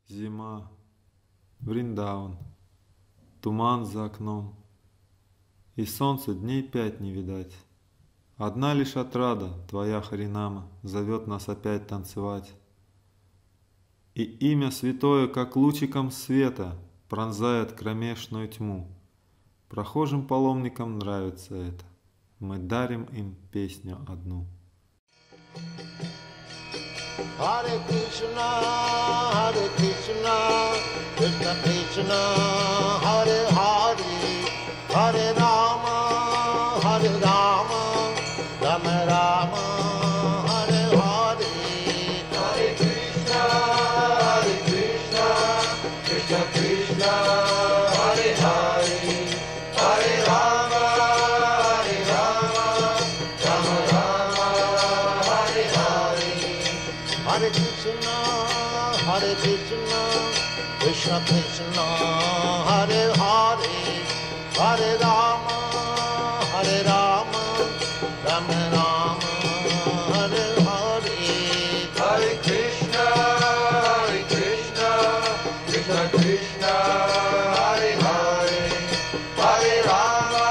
зима, Вриндаван, туман за окном, и солнца дней 5 не видать. Одна лишь отрада, твоя Харинама, зовет нас опять танцевать. И имя святое, как лучиком света, пронзает кромешную тьму. Прохожим паломникам нравится это, мы дарим им песню одну. Hare Krishna, Krishna Krishna, Hare Hare, Hare Rama, Rama Rama, Hare Hare. Hare Krishna, Krishna Krishna, Hare Hare, Hare Rama, Rama Rama, Hare Hare. Hare Krishna, Krishna Krishna, Hare Hare, Hare Rama, Rama Rama, Hare Hare. Hare Krishna, Krishna Krishna, Hare Hare, Hare Rama,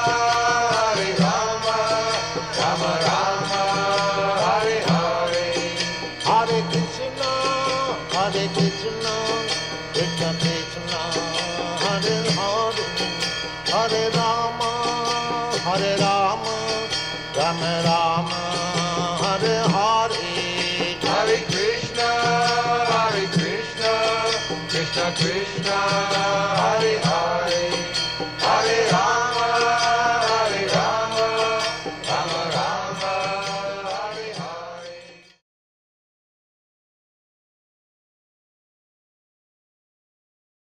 Rama Rama, Hare Hare. Hare Krishna, Krishna Krishna, Hare Hare, Hare Rama, Rama Rama, Hare Hare. Hare Krishna, Krishna Krishna, Hare